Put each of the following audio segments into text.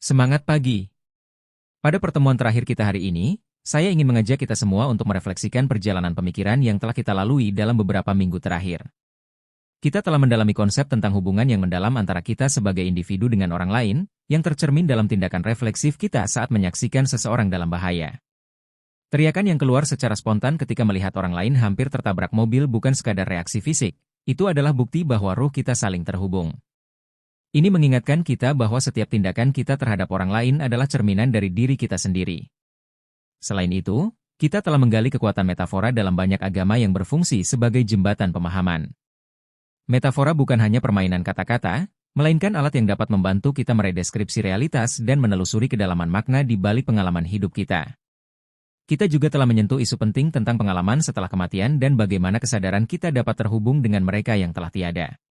Semangat pagi! Pada pertemuan terakhir kita hari ini, saya ingin mengajak kita semua untuk merefleksikan perjalanan pemikiran yang telah kita lalui dalam beberapa minggu terakhir. Kita telah mendalami konsep tentang hubungan yang mendalam antara kita sebagai individu dengan orang lain, yang tercermin dalam tindakan refleksif kita saat menyaksikan seseorang dalam bahaya. Teriakan yang keluar secara spontan ketika melihat orang lain hampir tertabrak mobil bukan sekadar reaksi fisik, itu adalah bukti bahwa ruh kita saling terhubung. Ini mengingatkan kita bahwa setiap tindakan kita terhadap orang lain adalah cerminan dari diri kita sendiri. Selain itu, kita telah menggali kekuatan metafora dalam banyak agama yang berfungsi sebagai jembatan pemahaman. Metafora bukan hanya permainan kata-kata, melainkan alat yang dapat membantu kita meredeskripsi realitas dan menelusuri kedalaman makna di balik pengalaman hidup kita. Kita juga telah menyentuh isu penting tentang pengalaman setelah kematian dan bagaimana kesadaran kita dapat terhubung dengan mereka yang telah tiada.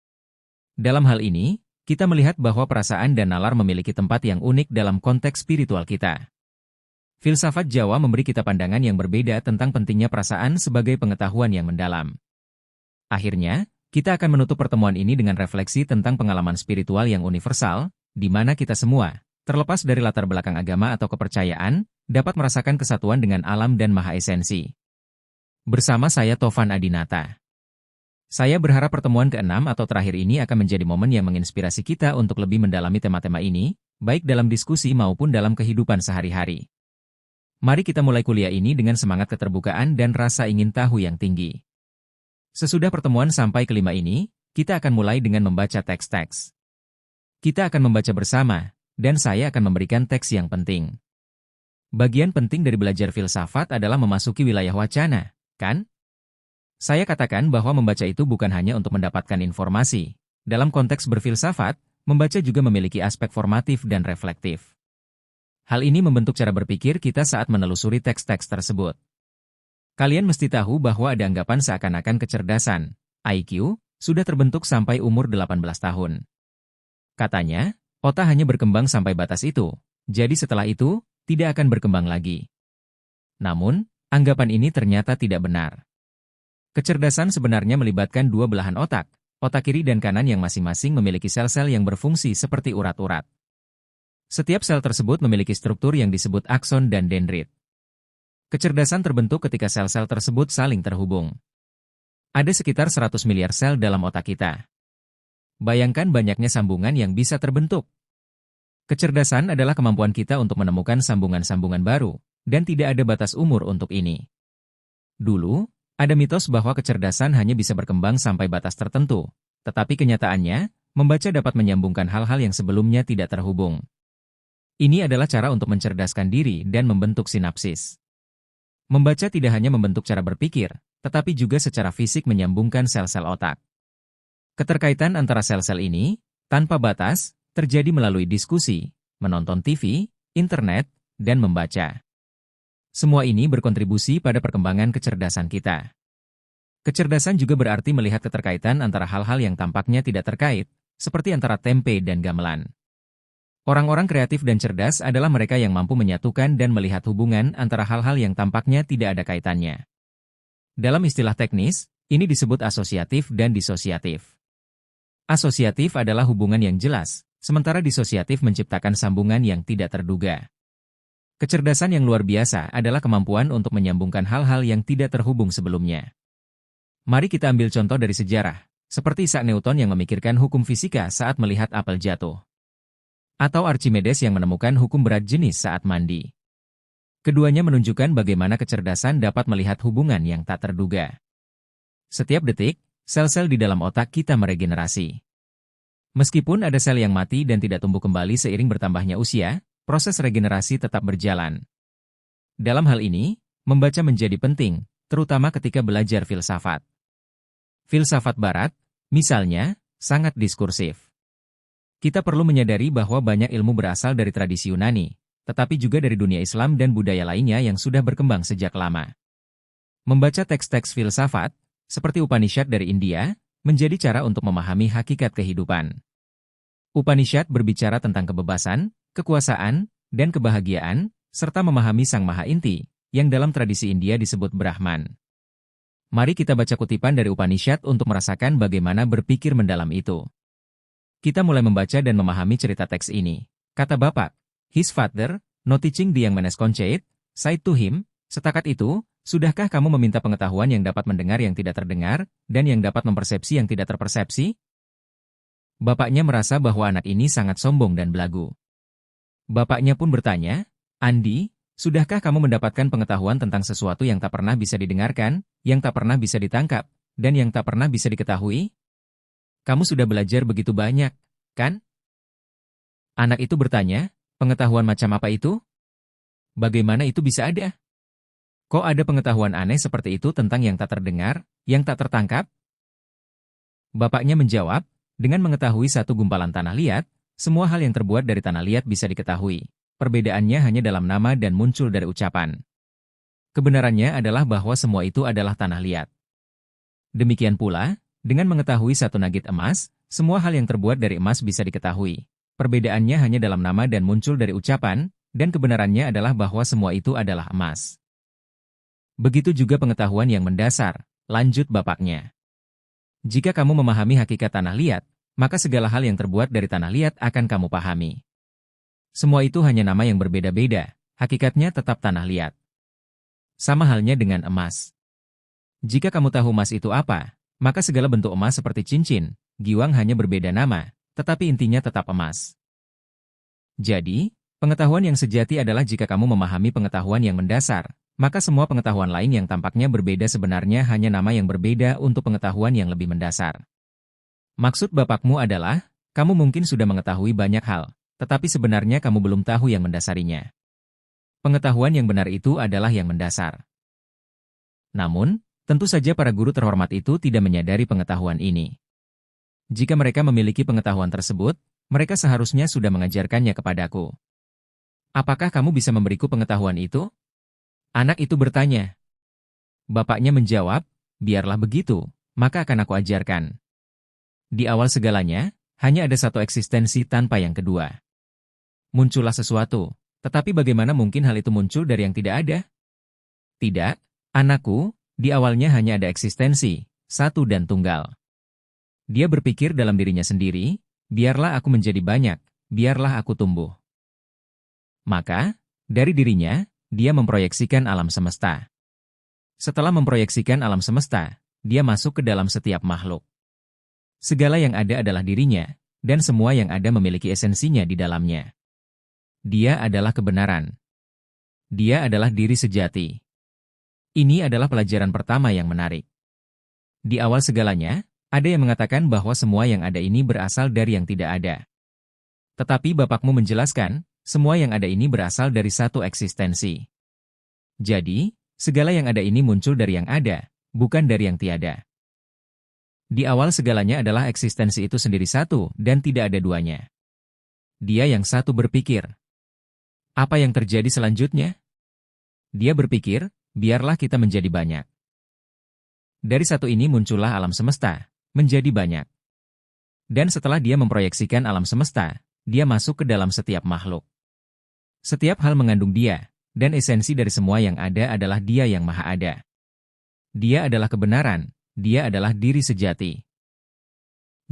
Dalam hal ini, kita melihat bahwa perasaan dan nalar memiliki tempat yang unik dalam konteks spiritual kita. Filsafat Jawa memberi kita pandangan yang berbeda tentang pentingnya perasaan sebagai pengetahuan yang mendalam. Akhirnya, kita akan menutup pertemuan ini dengan refleksi tentang pengalaman spiritual yang universal, di mana kita semua, terlepas dari latar belakang agama atau kepercayaan, dapat merasakan kesatuan dengan alam dan maha esensi. Bersama saya Tovan Adinata. Saya berharap pertemuan ke-6 atau terakhir ini akan menjadi momen yang menginspirasi kita untuk lebih mendalami tema-tema ini, baik dalam diskusi maupun dalam kehidupan sehari-hari. Mari kita mulai kuliah ini dengan semangat keterbukaan dan rasa ingin tahu yang tinggi. Sesudah pertemuan sampai ke-5 ini, kita akan mulai dengan membaca teks-teks. Kita akan membaca bersama, dan saya akan memberikan teks yang penting. Bagian penting dari belajar filsafat adalah memasuki wilayah wacana, kan? Saya katakan bahwa membaca itu bukan hanya untuk mendapatkan informasi. Dalam konteks berfilsafat, membaca juga memiliki aspek formatif dan reflektif. Hal ini membentuk cara berpikir kita saat menelusuri teks-teks tersebut. Kalian mesti tahu bahwa ada anggapan seakan-akan kecerdasan, IQ, sudah terbentuk sampai umur 18 tahun. Katanya, otak hanya berkembang sampai batas itu, jadi setelah itu, tidak akan berkembang lagi. Namun, anggapan ini ternyata tidak benar. Kecerdasan sebenarnya melibatkan dua belahan otak kiri dan kanan yang masing-masing memiliki sel-sel yang berfungsi seperti urat-urat. Setiap sel tersebut memiliki struktur yang disebut akson dan dendrit. Kecerdasan terbentuk ketika sel-sel tersebut saling terhubung. Ada sekitar 100 miliar sel dalam otak kita. Bayangkan banyaknya sambungan yang bisa terbentuk. Kecerdasan adalah kemampuan kita untuk menemukan sambungan-sambungan baru, dan tidak ada batas umur untuk ini. Dulu, ada mitos bahwa kecerdasan hanya bisa berkembang sampai batas tertentu, tetapi kenyataannya, membaca dapat menyambungkan hal-hal yang sebelumnya tidak terhubung. Ini adalah cara untuk mencerdaskan diri dan membentuk sinapsis. Membaca tidak hanya membentuk cara berpikir, tetapi juga secara fisik menyambungkan sel-sel otak. Keterkaitan antara sel-sel ini, tanpa batas, terjadi melalui diskusi, menonton TV, internet, dan membaca. Semua ini berkontribusi pada perkembangan kecerdasan kita. Kecerdasan juga berarti melihat keterkaitan antara hal-hal yang tampaknya tidak terkait, seperti antara tempe dan gamelan. Orang-orang kreatif dan cerdas adalah mereka yang mampu menyatukan dan melihat hubungan antara hal-hal yang tampaknya tidak ada kaitannya. Dalam istilah teknis, ini disebut asosiatif dan disosiatif. Asosiatif adalah hubungan yang jelas, sementara disosiatif menciptakan sambungan yang tidak terduga. Kecerdasan yang luar biasa adalah kemampuan untuk menyambungkan hal-hal yang tidak terhubung sebelumnya. Mari kita ambil contoh dari sejarah, seperti Isaac Newton yang memikirkan hukum fisika saat melihat apel jatuh. Atau Archimedes yang menemukan hukum berat jenis saat mandi. Keduanya menunjukkan bagaimana kecerdasan dapat melihat hubungan yang tak terduga. Setiap detik, sel-sel di dalam otak kita meregenerasi. Meskipun ada sel yang mati dan tidak tumbuh kembali seiring bertambahnya usia, proses regenerasi tetap berjalan. Dalam hal ini, membaca menjadi penting, terutama ketika belajar filsafat. Filsafat Barat, misalnya, sangat diskursif. Kita perlu menyadari bahwa banyak ilmu berasal dari tradisi Yunani, tetapi juga dari dunia Islam dan budaya lainnya yang sudah berkembang sejak lama. Membaca teks-teks filsafat, seperti Upanishad dari India, menjadi cara untuk memahami hakikat kehidupan. Upanishad berbicara tentang kebebasan, kekuasaan, dan kebahagiaan, serta memahami Sang Maha Inti, yang dalam tradisi India disebut Brahman. Mari kita baca kutipan dari Upanishad untuk merasakan bagaimana berpikir mendalam itu. Kita mulai membaca dan memahami cerita teks ini. Kata Bapak, His father, not teaching the young man as conceit, said to him, setakat itu, sudahkah kamu meminta pengetahuan yang dapat mendengar yang tidak terdengar, dan yang dapat mempersepsi yang tidak terpersepsi? Bapaknya merasa bahwa anak ini sangat sombong dan belagu. Bapaknya pun bertanya, Andi, sudahkah kamu mendapatkan pengetahuan tentang sesuatu yang tak pernah bisa didengarkan, yang tak pernah bisa ditangkap, dan yang tak pernah bisa diketahui? Kamu sudah belajar begitu banyak, kan? Anak itu bertanya, pengetahuan macam apa itu? Bagaimana itu bisa ada? Kok ada pengetahuan aneh seperti itu tentang yang tak terdengar, yang tak tertangkap? Bapaknya menjawab, dengan mengetahui satu gumpalan tanah liat, semua hal yang terbuat dari tanah liat bisa diketahui. Perbedaannya hanya dalam nama dan muncul dari ucapan. Kebenarannya adalah bahwa semua itu adalah tanah liat. Demikian pula, dengan mengetahui satu nugget emas, semua hal yang terbuat dari emas bisa diketahui. Perbedaannya hanya dalam nama dan muncul dari ucapan, dan kebenarannya adalah bahwa semua itu adalah emas. Begitu juga pengetahuan yang mendasar, lanjut bapaknya. Jika kamu memahami hakikat tanah liat, maka segala hal yang terbuat dari tanah liat akan kamu pahami. Semua itu hanya nama yang berbeda-beda, hakikatnya tetap tanah liat. Sama halnya dengan emas. Jika kamu tahu emas itu apa, maka segala bentuk emas seperti cincin, giwang hanya berbeda nama, tetapi intinya tetap emas. Jadi, pengetahuan yang sejati adalah jika kamu memahami pengetahuan yang mendasar, maka semua pengetahuan lain yang tampaknya berbeda sebenarnya hanya nama yang berbeda untuk pengetahuan yang lebih mendasar. Maksud bapakmu adalah, kamu mungkin sudah mengetahui banyak hal, tetapi sebenarnya kamu belum tahu yang mendasarinya. Pengetahuan yang benar itu adalah yang mendasar. Namun, tentu saja para guru terhormat itu tidak menyadari pengetahuan ini. Jika mereka memiliki pengetahuan tersebut, mereka seharusnya sudah mengajarkannya kepadaku. Apakah kamu bisa memberiku pengetahuan itu? Anak itu bertanya. Bapaknya menjawab, biarlah begitu, maka akan aku ajarkan. Di awal segalanya, hanya ada satu eksistensi tanpa yang kedua. Muncullah sesuatu, tetapi bagaimana mungkin hal itu muncul dari yang tidak ada? Tidak, anakku, di awalnya hanya ada eksistensi, satu dan tunggal. Dia berpikir dalam dirinya sendiri, biarlah aku menjadi banyak, biarlah aku tumbuh. Maka, dari dirinya, dia memproyeksikan alam semesta. Setelah memproyeksikan alam semesta, dia masuk ke dalam setiap makhluk. Segala yang ada adalah dirinya, dan semua yang ada memiliki esensinya di dalamnya. Dia adalah kebenaran. Dia adalah diri sejati. Ini adalah pelajaran pertama yang menarik. Di awal segalanya, ada yang mengatakan bahwa semua yang ada ini berasal dari yang tidak ada. Tetapi bapakmu menjelaskan, semua yang ada ini berasal dari satu eksistensi. Jadi, segala yang ada ini muncul dari yang ada, bukan dari yang tiada. Di awal segalanya adalah eksistensi itu sendiri satu dan tidak ada duanya. Dia yang satu berpikir. Apa yang terjadi selanjutnya? Dia berpikir, biarlah kita menjadi banyak. Dari satu ini muncullah alam semesta, menjadi banyak. Dan setelah dia memproyeksikan alam semesta, dia masuk ke dalam setiap makhluk. Setiap hal mengandung dia, dan esensi dari semua yang ada adalah dia yang maha ada. Dia adalah kebenaran, dia adalah diri sejati.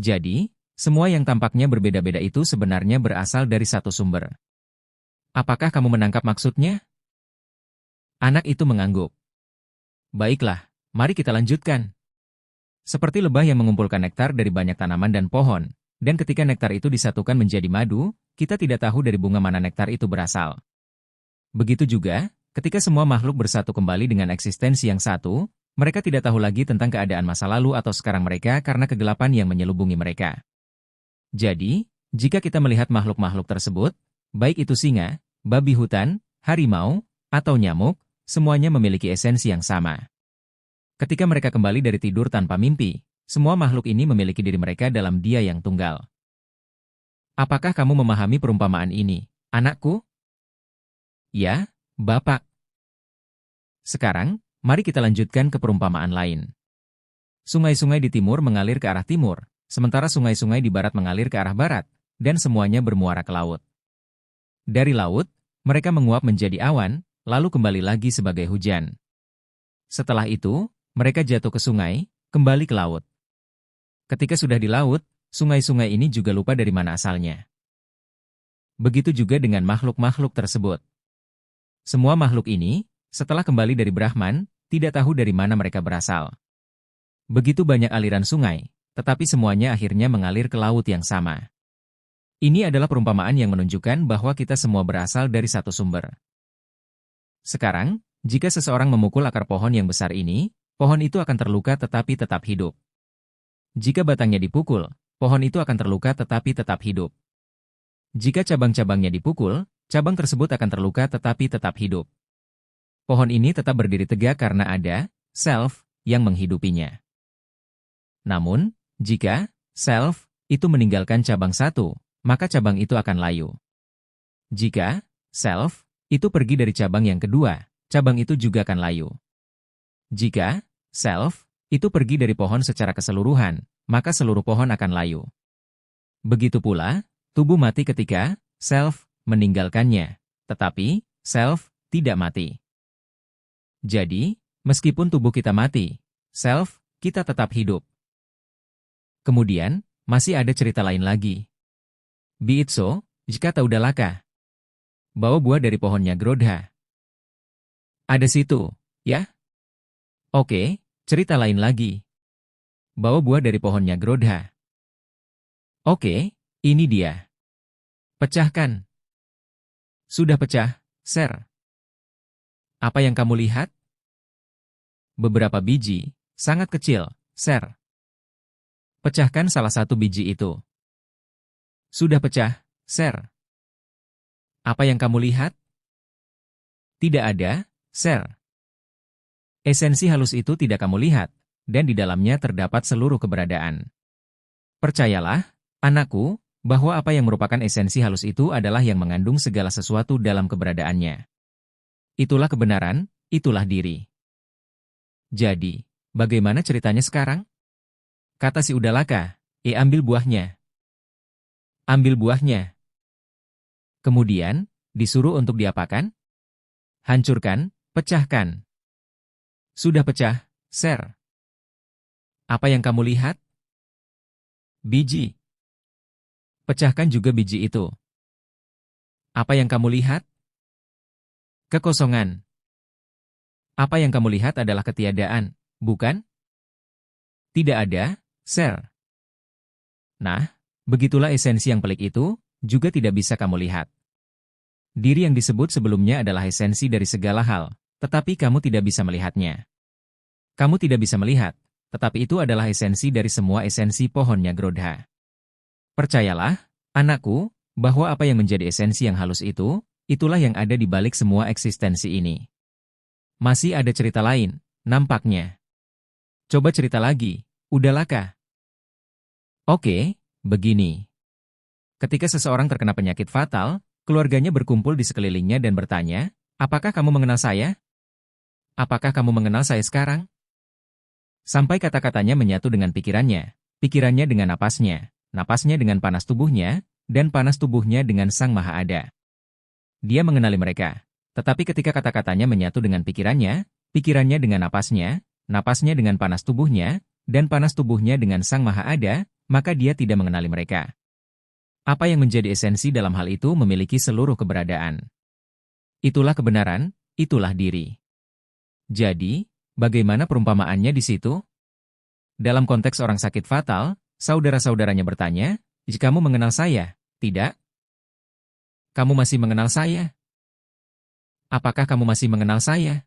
Jadi, semua yang tampaknya berbeda-beda itu sebenarnya berasal dari satu sumber. Apakah kamu menangkap maksudnya? Anak itu mengangguk. Baiklah, mari kita lanjutkan. Seperti lebah yang mengumpulkan nektar dari banyak tanaman dan pohon, dan ketika nektar itu disatukan menjadi madu, kita tidak tahu dari bunga mana nektar itu berasal. Begitu juga, ketika semua makhluk bersatu kembali dengan eksistensi yang satu, mereka tidak tahu lagi tentang keadaan masa lalu atau sekarang mereka karena kegelapan yang menyelubungi mereka. Jadi, jika kita melihat makhluk-makhluk tersebut, baik itu singa, babi hutan, harimau, atau nyamuk, semuanya memiliki esensi yang sama. Ketika mereka kembali dari tidur tanpa mimpi, semua makhluk ini memiliki diri mereka dalam dia yang tunggal. Apakah kamu memahami perumpamaan ini, anakku? Ya, Bapak. Sekarang, mari kita lanjutkan ke perumpamaan lain. Sungai-sungai di timur mengalir ke arah timur, sementara sungai-sungai di barat mengalir ke arah barat, dan semuanya bermuara ke laut. Dari laut, mereka menguap menjadi awan, lalu kembali lagi sebagai hujan. Setelah itu, mereka jatuh ke sungai, kembali ke laut. Ketika sudah di laut, sungai-sungai ini juga lupa dari mana asalnya. Begitu juga dengan makhluk-makhluk tersebut. Semua makhluk ini, setelah kembali dari Brahman, tidak tahu dari mana mereka berasal. Begitu banyak aliran sungai, tetapi semuanya akhirnya mengalir ke laut yang sama. Ini adalah perumpamaan yang menunjukkan bahwa kita semua berasal dari satu sumber. Sekarang, jika seseorang memukul akar pohon yang besar ini, pohon itu akan terluka tetapi tetap hidup. Jika batangnya dipukul, pohon itu akan terluka tetapi tetap hidup. Jika cabang-cabangnya dipukul, cabang tersebut akan terluka tetapi tetap hidup. Pohon ini tetap berdiri tegak karena ada self yang menghidupinya. Namun, jika self itu meninggalkan cabang satu, maka cabang itu akan layu. Jika self itu pergi dari cabang yang kedua, cabang itu juga akan layu. Jika self itu pergi dari pohon secara keseluruhan, maka seluruh pohon akan layu. Begitu pula, tubuh mati ketika self meninggalkannya, tetapi self tidak mati. Jadi, meskipun tubuh kita mati, self kita tetap hidup. Kemudian, masih ada cerita lain lagi. Be it so, jika taudalaka. Bawa buah dari pohonnya Grodha. Ada situ, ya? Oke, cerita lain lagi. Bawa buah dari pohonnya Grodha. Oke, ini dia. Pecahkan. Sudah pecah, Sir. Apa yang kamu lihat? Beberapa biji, sangat kecil, Sir. Pecahkan salah satu biji itu. Sudah pecah, Sir. Apa yang kamu lihat? Tidak ada, Sir. Esensi halus itu tidak kamu lihat, dan di dalamnya terdapat seluruh keberadaan. Percayalah, anakku, bahwa apa yang merupakan esensi halus itu adalah yang mengandung segala sesuatu dalam keberadaannya. Itulah kebenaran, itulah diri. Jadi, bagaimana ceritanya sekarang? Kata si Udalaka, ambil buahnya. Ambil buahnya. Kemudian, disuruh untuk diapakan? Hancurkan, pecahkan. Sudah pecah, Sir. Apa yang kamu lihat? Biji. Pecahkan juga biji itu. Apa yang kamu lihat? Kekosongan. Apa yang kamu lihat adalah ketiadaan, bukan? Tidak ada, Sir. Nah, begitulah esensi yang pelik itu, juga tidak bisa kamu lihat. Diri yang disebut sebelumnya adalah esensi dari segala hal, tetapi kamu tidak bisa melihatnya. Kamu tidak bisa melihat, tetapi itu adalah esensi dari semua esensi pohonnya Grodha. Percayalah, anakku, bahwa apa yang menjadi esensi yang halus itu, itulah yang ada di balik semua eksistensi ini. Masih ada cerita lain, nampaknya. Coba cerita lagi, Udalaka. Oke, begini. Ketika seseorang terkena penyakit fatal, keluarganya berkumpul di sekelilingnya dan bertanya, apakah kamu mengenal saya? Apakah kamu mengenal saya sekarang? Sampai kata-katanya menyatu dengan pikirannya, pikirannya dengan napasnya, napasnya dengan panas tubuhnya, dan panas tubuhnya dengan Sang Maha Ada. Dia mengenali mereka. Tetapi ketika kata-katanya menyatu dengan pikirannya, pikirannya dengan napasnya, napasnya dengan panas tubuhnya, dan panas tubuhnya dengan Sang Maha Ada, maka dia tidak mengenali mereka. Apa yang menjadi esensi dalam hal itu memiliki seluruh keberadaan. Itulah kebenaran, itulah diri. Jadi, bagaimana perumpamaannya di situ? Dalam konteks orang sakit fatal, saudara-saudaranya bertanya, jika kamu mengenal saya, tidak? Kamu masih mengenal saya? Apakah kamu masih mengenal saya?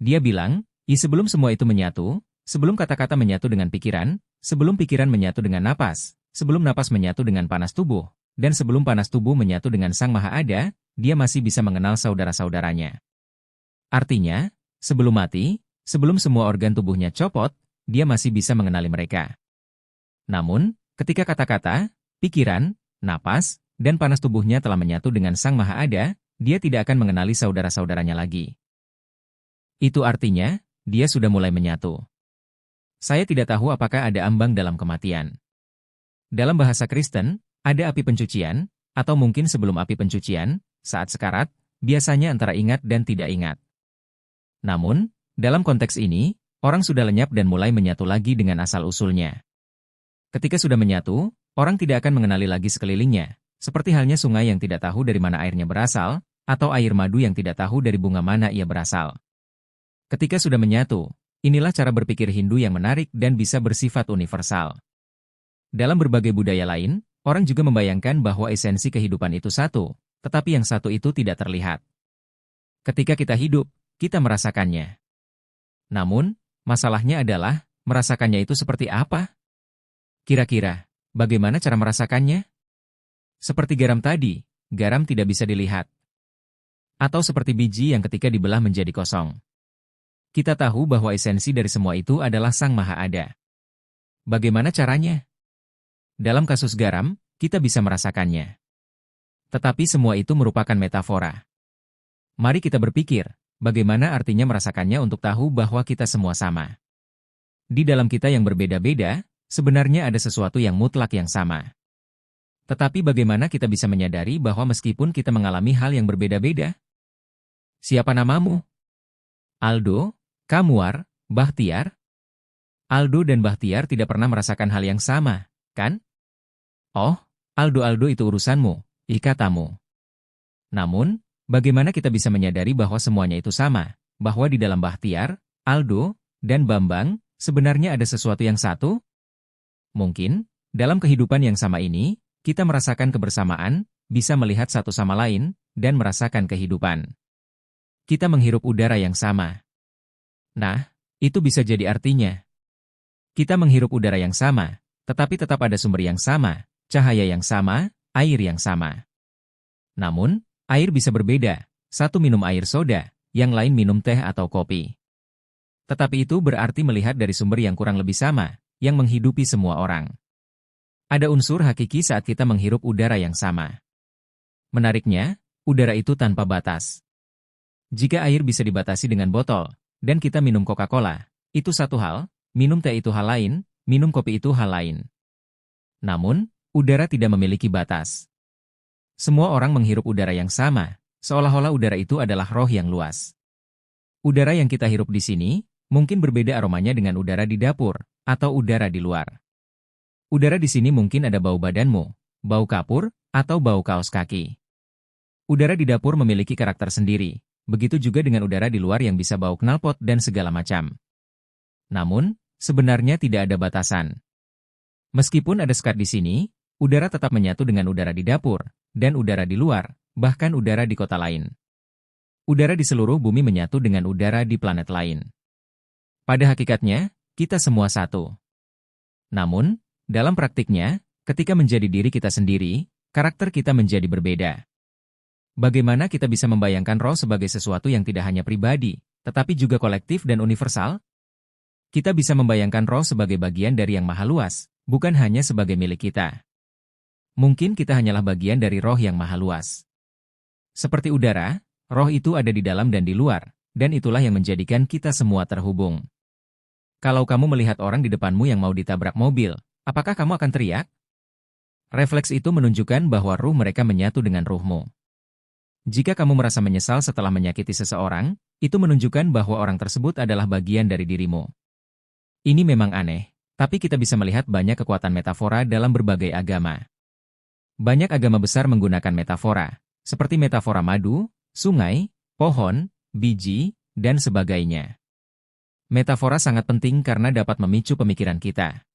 Dia bilang, sebelum semua itu menyatu, sebelum kata-kata menyatu dengan pikiran, sebelum pikiran menyatu dengan napas, sebelum napas menyatu dengan panas tubuh, dan sebelum panas tubuh menyatu dengan Sang Maha Ada, dia masih bisa mengenal saudara-saudaranya. Artinya, sebelum mati, sebelum semua organ tubuhnya copot, dia masih bisa mengenali mereka. Namun, ketika kata-kata, pikiran, napas, dan panas tubuhnya telah menyatu dengan Sang Maha Ada, dia tidak akan mengenali saudara-saudaranya lagi. Itu artinya, dia sudah mulai menyatu. Saya tidak tahu apakah ada ambang dalam kematian. Dalam bahasa Kristen, ada api pencucian, atau mungkin sebelum api pencucian, saat sekarat, biasanya antara ingat dan tidak ingat. Namun, dalam konteks ini, orang sudah lenyap dan mulai menyatu lagi dengan asal-usulnya. Ketika sudah menyatu, orang tidak akan mengenali lagi sekelilingnya, Seperti halnya sungai yang tidak tahu dari mana airnya berasal, atau air madu yang tidak tahu dari bunga mana ia berasal. Ketika sudah menyatu, inilah cara berpikir Hindu yang menarik dan bisa bersifat universal. Dalam berbagai budaya lain, orang juga membayangkan bahwa esensi kehidupan itu satu, tetapi yang satu itu tidak terlihat. Ketika kita hidup, kita merasakannya. Namun, masalahnya adalah, merasakannya itu seperti apa? Kira-kira, bagaimana cara merasakannya? Seperti garam tadi, garam tidak bisa dilihat. Atau seperti biji yang ketika dibelah menjadi kosong. Kita tahu bahwa esensi dari semua itu adalah Sang Maha Ada. Bagaimana caranya? Dalam kasus garam, kita bisa merasakannya. Tetapi semua itu merupakan metafora. Mari kita berpikir, bagaimana artinya merasakannya untuk tahu bahwa kita semua sama. Di dalam kita yang berbeda-beda, sebenarnya ada sesuatu yang mutlak yang sama. Tetapi bagaimana kita bisa menyadari bahwa meskipun kita mengalami hal yang berbeda-beda? Siapa namamu? Aldo, Kamuar, Bahtiar? Aldo dan Bahtiar tidak pernah merasakan hal yang sama, kan? Oh, Aldo itu urusanmu, ikatamu. Namun, bagaimana kita bisa menyadari bahwa semuanya itu sama, bahwa di dalam Bahtiar, Aldo, dan Bambang, sebenarnya ada sesuatu yang satu? Mungkin, dalam kehidupan yang sama ini, kita merasakan kebersamaan, bisa melihat satu sama lain, dan merasakan kehidupan. Kita menghirup udara yang sama. Nah, itu bisa jadi artinya. Kita menghirup udara yang sama, tetapi tetap ada sumber yang sama, cahaya yang sama, air yang sama. Namun, air bisa berbeda, satu minum air soda, yang lain minum teh atau kopi. Tetapi itu berarti melihat dari sumber yang kurang lebih sama, yang menghidupi semua orang. Ada unsur hakiki saat kita menghirup udara yang sama. Menariknya, udara itu tanpa batas. Jika air bisa dibatasi dengan botol, dan kita minum Coca-Cola, itu satu hal, minum teh itu hal lain, minum kopi itu hal lain. Namun, udara tidak memiliki batas. Semua orang menghirup udara yang sama, seolah-olah udara itu adalah roh yang luas. Udara yang kita hirup di sini, mungkin berbeda aromanya dengan udara di dapur, atau udara di luar. Udara di sini mungkin ada bau badanmu, bau kapur, atau bau kaos kaki. Udara di dapur memiliki karakter sendiri, begitu juga dengan udara di luar yang bisa bau knalpot dan segala macam. Namun, sebenarnya tidak ada batasan. Meskipun ada sekat di sini, udara tetap menyatu dengan udara di dapur, dan udara di luar, bahkan udara di kota lain. Udara di seluruh bumi menyatu dengan udara di planet lain. Pada hakikatnya, kita semua satu. Namun, dalam praktiknya, ketika menjadi diri kita sendiri, karakter kita menjadi berbeda. Bagaimana kita bisa membayangkan roh sebagai sesuatu yang tidak hanya pribadi, tetapi juga kolektif dan universal? Kita bisa membayangkan roh sebagai bagian dari yang maha luas, bukan hanya sebagai milik kita. Mungkin kita hanyalah bagian dari roh yang maha luas. Seperti udara, roh itu ada di dalam dan di luar, dan itulah yang menjadikan kita semua terhubung. Kalau kamu melihat orang di depanmu yang mau ditabrak mobil, apakah kamu akan teriak? Refleks itu menunjukkan bahwa ruh mereka menyatu dengan ruhmu. Jika kamu merasa menyesal setelah menyakiti seseorang, itu menunjukkan bahwa orang tersebut adalah bagian dari dirimu. Ini memang aneh, tapi kita bisa melihat banyak kekuatan metafora dalam berbagai agama. Banyak agama besar menggunakan metafora, seperti metafora madu, sungai, pohon, biji, dan sebagainya. Metafora sangat penting karena dapat memicu pemikiran kita.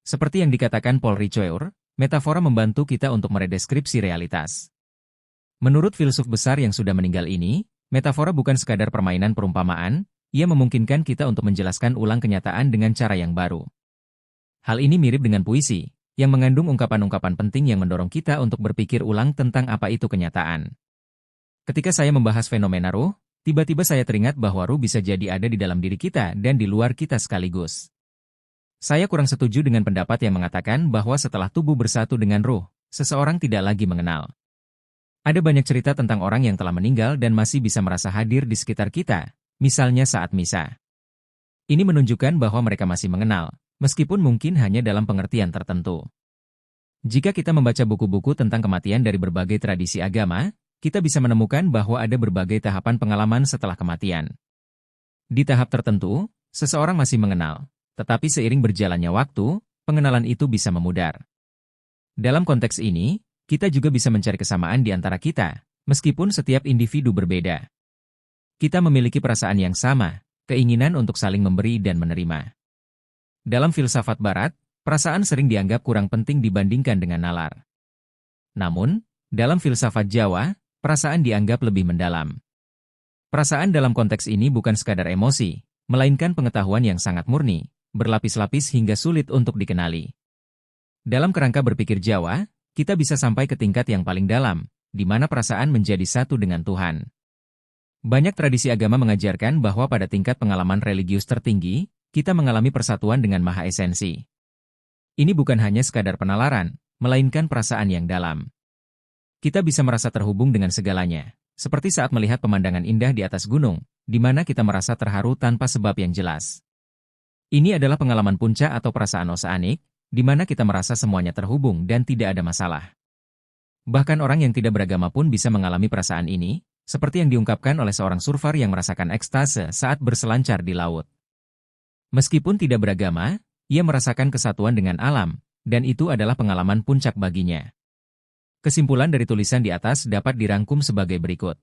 Seperti yang dikatakan Paul Ricoeur, metafora membantu kita untuk meredeskripsi realitas. Menurut filsuf besar yang sudah meninggal ini, metafora bukan sekadar permainan perumpamaan, ia memungkinkan kita untuk menjelaskan ulang kenyataan dengan cara yang baru. Hal ini mirip dengan puisi, yang mengandung ungkapan-ungkapan penting yang mendorong kita untuk berpikir ulang tentang apa itu kenyataan. Ketika saya membahas fenomena ruh, tiba-tiba saya teringat bahwa ruh bisa jadi ada di dalam diri kita dan di luar kita sekaligus. Saya kurang setuju dengan pendapat yang mengatakan bahwa setelah tubuh bersatu dengan ruh, seseorang tidak lagi mengenal. Ada banyak cerita tentang orang yang telah meninggal dan masih bisa merasa hadir di sekitar kita, misalnya saat misa. Ini menunjukkan bahwa mereka masih mengenal, meskipun mungkin hanya dalam pengertian tertentu. Jika kita membaca buku-buku tentang kematian dari berbagai tradisi agama, kita bisa menemukan bahwa ada berbagai tahapan pengalaman setelah kematian. Di tahap tertentu, seseorang masih mengenal, tetapi seiring berjalannya waktu, pengenalan itu bisa memudar. Dalam konteks ini, Kita juga bisa mencari kesamaan di antara kita, meskipun setiap individu berbeda. Kita memiliki perasaan yang sama, keinginan untuk saling memberi dan menerima. Dalam filsafat Barat, perasaan sering dianggap kurang penting dibandingkan dengan nalar. Namun, dalam filsafat Jawa, perasaan dianggap lebih mendalam. Perasaan dalam konteks ini bukan sekadar emosi, melainkan pengetahuan yang sangat murni, berlapis-lapis hingga sulit untuk dikenali. Dalam kerangka berpikir Jawa, kita bisa sampai ke tingkat yang paling dalam, di mana perasaan menjadi satu dengan Tuhan. Banyak tradisi agama mengajarkan bahwa pada tingkat pengalaman religius tertinggi, kita mengalami persatuan dengan Maha Esensi. Ini bukan hanya sekadar penalaran, melainkan perasaan yang dalam. Kita bisa merasa terhubung dengan segalanya, seperti saat melihat pemandangan indah di atas gunung, di mana kita merasa terharu tanpa sebab yang jelas. Ini adalah pengalaman puncak atau perasaan oseanik, di mana kita merasa semuanya terhubung dan tidak ada masalah. Bahkan orang yang tidak beragama pun bisa mengalami perasaan ini, seperti yang diungkapkan oleh seorang surfer yang merasakan ekstase saat berselancar di laut. Meskipun tidak beragama, ia merasakan kesatuan dengan alam, dan itu adalah pengalaman puncak baginya. Kesimpulan dari tulisan di atas dapat dirangkum sebagai berikut.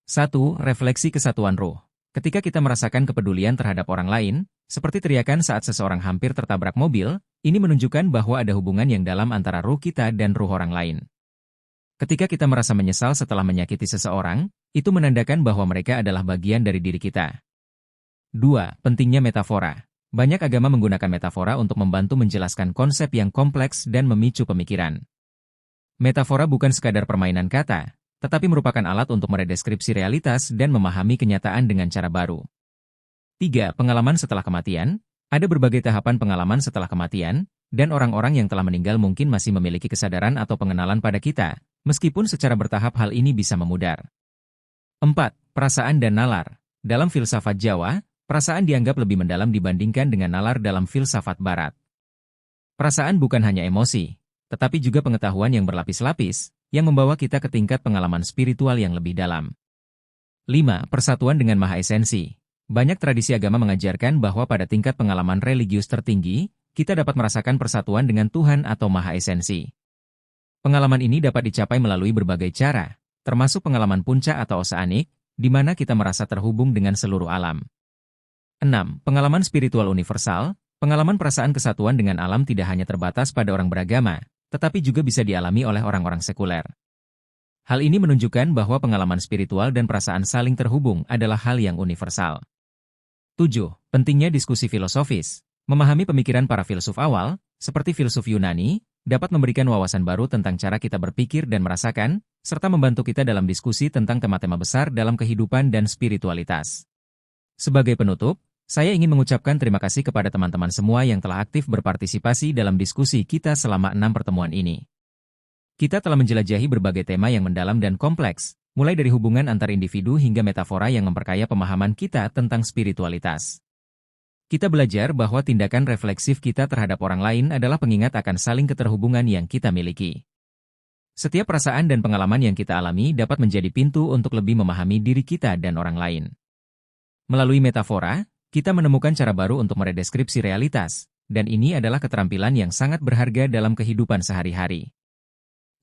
1. Refleksi kesatuan ruh. Ketika kita merasakan kepedulian terhadap orang lain, seperti teriakan saat seseorang hampir tertabrak mobil, ini menunjukkan bahwa ada hubungan yang dalam antara ruh kita dan ruh orang lain. Ketika kita merasa menyesal setelah menyakiti seseorang, itu menandakan bahwa mereka adalah bagian dari diri kita. 2. Pentingnya metafora. Banyak agama menggunakan metafora untuk membantu menjelaskan konsep yang kompleks dan memicu pemikiran. Metafora bukan sekadar permainan kata, tetapi merupakan alat untuk meredeskripsi realitas dan memahami kenyataan dengan cara baru. 3. Pengalaman setelah kematian. Ada berbagai tahapan pengalaman setelah kematian, dan orang-orang yang telah meninggal mungkin masih memiliki kesadaran atau pengenalan pada kita, meskipun secara bertahap hal ini bisa memudar. 4. Perasaan dan nalar. Dalam filsafat Jawa, perasaan dianggap lebih mendalam dibandingkan dengan nalar dalam filsafat Barat. Perasaan bukan hanya emosi, tetapi juga pengetahuan yang berlapis-lapis, yang membawa kita ke tingkat pengalaman spiritual yang lebih dalam. 5. Persatuan dengan Maha Esensi. Banyak tradisi agama mengajarkan bahwa pada tingkat pengalaman religius tertinggi, kita dapat merasakan persatuan dengan Tuhan atau Maha Esensi. Pengalaman ini dapat dicapai melalui berbagai cara, termasuk pengalaman puncak atau oseanik, di mana kita merasa terhubung dengan seluruh alam. 6. Pengalaman spiritual universal. Pengalaman perasaan kesatuan dengan alam tidak hanya terbatas pada orang beragama, tetapi juga bisa dialami oleh orang-orang sekuler. Hal ini menunjukkan bahwa pengalaman spiritual dan perasaan saling terhubung adalah hal yang universal. 7. Pentingnya diskusi filosofis. Memahami pemikiran para filsuf awal, seperti filsuf Yunani, dapat memberikan wawasan baru tentang cara kita berpikir dan merasakan, serta membantu kita dalam diskusi tentang tema-tema besar dalam kehidupan dan spiritualitas. Sebagai penutup, saya ingin mengucapkan terima kasih kepada teman-teman semua yang telah aktif berpartisipasi dalam diskusi kita selama 6 pertemuan ini. Kita telah menjelajahi berbagai tema yang mendalam dan kompleks, mulai dari hubungan antar individu hingga metafora yang memperkaya pemahaman kita tentang spiritualitas. Kita belajar bahwa tindakan refleksif kita terhadap orang lain adalah pengingat akan saling keterhubungan yang kita miliki. Setiap perasaan dan pengalaman yang kita alami dapat menjadi pintu untuk lebih memahami diri kita dan orang lain. Melalui metafora, kita menemukan cara baru untuk meredeskripsi realitas, dan ini adalah keterampilan yang sangat berharga dalam kehidupan sehari-hari.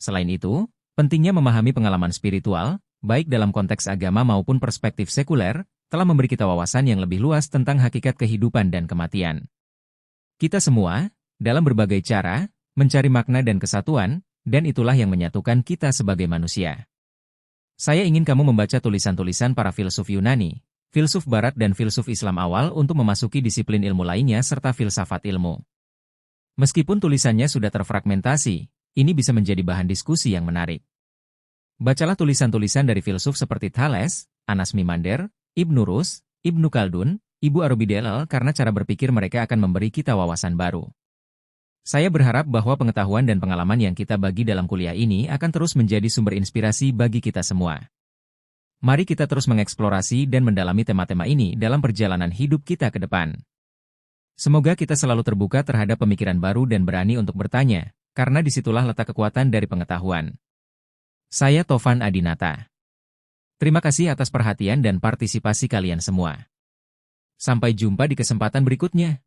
Selain itu, pentingnya memahami pengalaman spiritual, baik dalam konteks agama maupun perspektif sekuler, telah memberi kita wawasan yang lebih luas tentang hakikat kehidupan dan kematian. Kita semua, dalam berbagai cara, mencari makna dan kesatuan, dan itulah yang menyatukan kita sebagai manusia. Saya ingin kamu membaca tulisan-tulisan para filsuf Yunani, filsuf Barat dan filsuf Islam awal untuk memasuki disiplin ilmu lainnya serta filsafat ilmu. Meskipun tulisannya sudah terfragmentasi, ini bisa menjadi bahan diskusi yang menarik. Bacalah tulisan-tulisan dari filsuf seperti Thales, Anas Mimander, Ibnu Rus, Ibnu Khaldun, Ibu Arubidellal karena cara berpikir mereka akan memberi kita wawasan baru. Saya berharap bahwa pengetahuan dan pengalaman yang kita bagi dalam kuliah ini akan terus menjadi sumber inspirasi bagi kita semua. Mari kita terus mengeksplorasi dan mendalami tema-tema ini dalam perjalanan hidup kita ke depan. Semoga kita selalu terbuka terhadap pemikiran baru dan berani untuk bertanya, karena disitulah letak kekuatan dari pengetahuan. Saya Tovan Adinata. Terima kasih atas perhatian dan partisipasi kalian semua. Sampai jumpa di kesempatan berikutnya.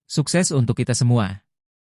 Sukses untuk kita semua.